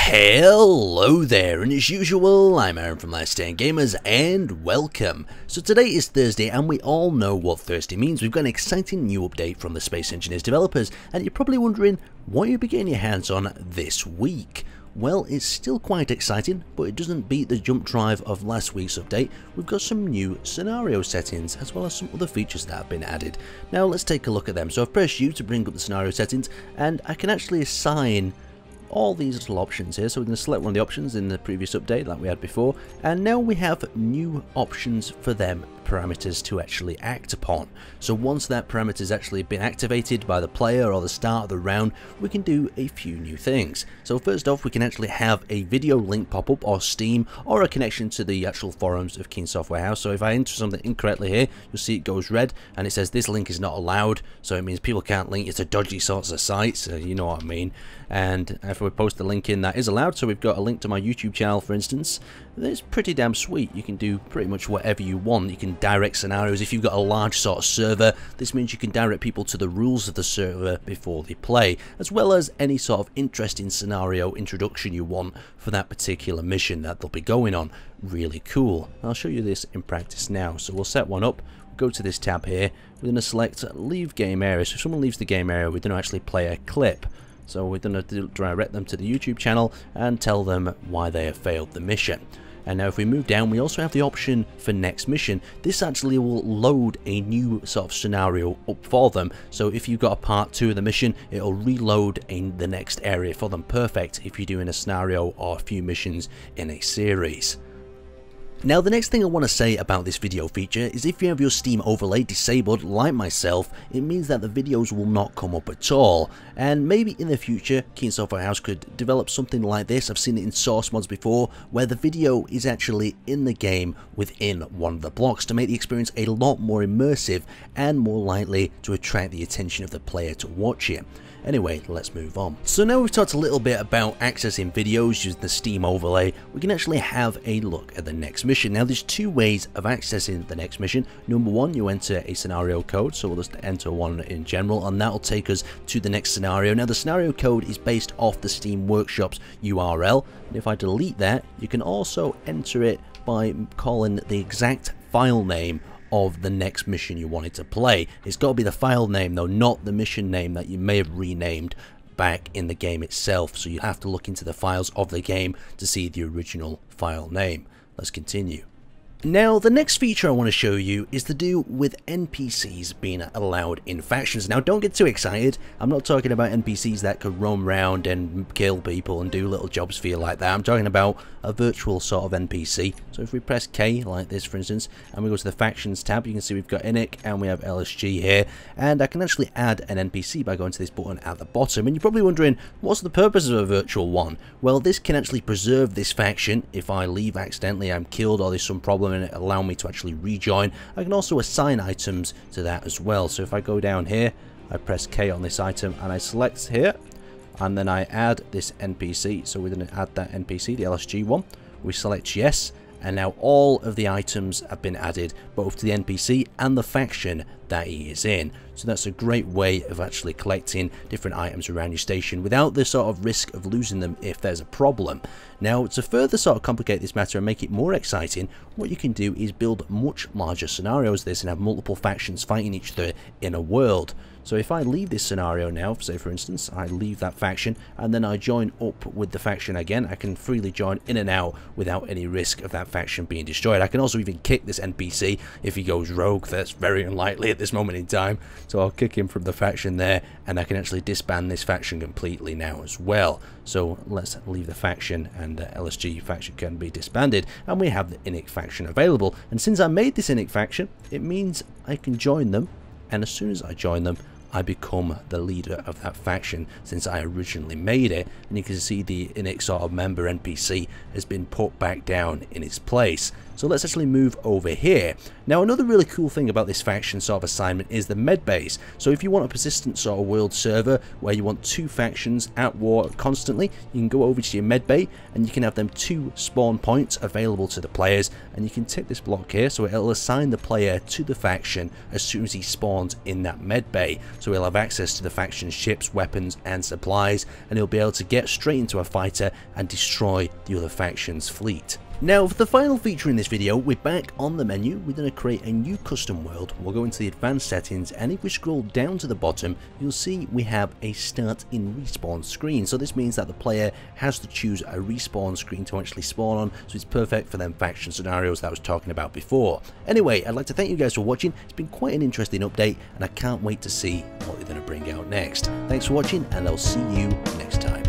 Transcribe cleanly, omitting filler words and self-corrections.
Hello there, and as usual, I'm Aaron from Last Stand Gamers, and welcome. So today is Thursday, and we all know what Thursday means. We've got an exciting new update from the Space Engineers developers, and you're probably wondering what you'll be getting your hands on this week. Well, it's still quite exciting, but it doesn't beat the jump drive of last week's update. We've got some new scenario settings, as well as some other features that have been added. Now let's take a look at them. So I've pressed U to bring up the scenario settings, and I can actually assign all these little options here. So we're going to select one of the options in the previous update like we had before, and now we have new options for them parameters to actually act upon. So once that parameter has actually been activated by the player or the start of the round, we can do a few new things. So first off, we can actually have a video link pop up, or Steam, or a connection to the actual forums of Keen Software House. So if I enter something incorrectly here, you'll see it goes red and it says this link is not allowed, so it means people can't link it to dodgy sorts of sites, so you know what I mean. And if we post a link in, that is allowed. So we've got a link to my YouTube channel, for instance. It's pretty damn sweet. You can do pretty much whatever you want. You can direct scenarios. If you've got a large sort of server, this means you can direct people to the rules of the server before they play, as well as any sort of interesting scenario introduction you want for that particular mission that they'll be going on. Really cool. I'll show you this in practice now. So we'll set one up. Go to this tab here. We're going to select leave game area. So if someone leaves the game area, we're going to actually play a clip. So we're going to direct them to the YouTube channel and tell them why they have failed the mission. And now if we move down, we also have the option for next mission. This actually will load a new sort of scenario up for them. So if you've got a part 2 of the mission, it'll reload in the next area for them. Perfect if you're doing a scenario or a few missions in a series. Now the next thing I want to say about this video feature is if you have your Steam overlay disabled like myself, it means that the videos will not come up at all. And maybe in the future Keen Software House could develop something like this. I've seen it in source mods before, where the video is actually in the game within one of the blocks to make the experience a lot more immersive and more likely to attract the attention of the player to watch it. Anyway, let's move on. So now we've talked a little bit about accessing videos using the Steam overlay, we can actually have a look at the next mission. Now there's two ways of accessing the next mission. Number one, you enter a scenario code, so we'll just enter one in general, and that'll take us to the next scenario. Now the scenario code is based off the Steam Workshop's URL, and if I delete that, you can also enter it by calling the exact file name of the next mission you wanted to play. It's got to be the file name though, not the mission name that you may have renamed back in the game itself. So you have to look into the files of the game to see the original file name. Let's continue. Now the next feature I want to show you is to do with NPCs being allowed in factions. Now don't get too excited, I'm not talking about NPCs that could roam around and kill people and do little jobs for you like that. I'm talking about a virtual sort of NPC. So if we press K like this for instance, and we go to the factions tab, you can see we've got INIC and we have LSG here, and I can actually add an NPC by going to this button at the bottom. And you're probably wondering, what's the purpose of a virtual one? Well, this can actually preserve this faction. If I leave accidentally, I'm killed, or there's some problem and it allow me to actually rejoin. I can also assign items to that as well. So if I go down here, I press K on this item and I select here, and then I add this NPC. So we're going to add that NPC, the LSG one. We select yes, and now all of the items have been added both to the NPC and the faction that he is in. So that's a great way of actually collecting different items around your station without the sort of risk of losing them if there's a problem. Now to further sort of complicate this matter and make it more exciting, what you can do is build much larger scenarios this and have multiple factions fighting each other in a world. So if I leave this scenario now, say for instance, I leave that faction and then I join up with the faction again, I can freely join in and out without any risk of that faction being destroyed. I can also even kick this NPC if he goes rogue. That's very unlikely at this moment in time. So I'll kick him from the faction there, and I can actually disband this faction completely now as well. So let's leave the faction, and the LSG faction can be disbanded, and we have the INIC faction available. And since I made this INIC faction, it means I can join them, and as soon as I join them, I become the leader of that faction since I originally made it. And you can see the INIC sort of member NPC has been put back down in its place. So let's actually move over here. Now another really cool thing about this faction sort of assignment is the med base. So if you want a persistent sort of world server where you want two factions at war constantly, you can go over to your med bay and you can have them 2 spawn points available to the players, and you can tick this block here so it'll assign the player to the faction as soon as he spawns in that med bay. So he'll have access to the faction's ships, weapons and supplies, and he'll be able to get straight into a fighter and destroy the other faction's fleet. Now for the final feature in this video, we're back on the menu. We're going to create a new custom world. We'll go into the advanced settings, and if we scroll down to the bottom, you'll see we have a start in respawn screen. So this means that the player has to choose a respawn screen to actually spawn on, so it's perfect for them faction scenarios that I was talking about before. Anyway, I'd like to thank you guys for watching. It's been quite an interesting update, and I can't wait to see what they're going to bring out next. Thanks for watching, and I'll see you next time.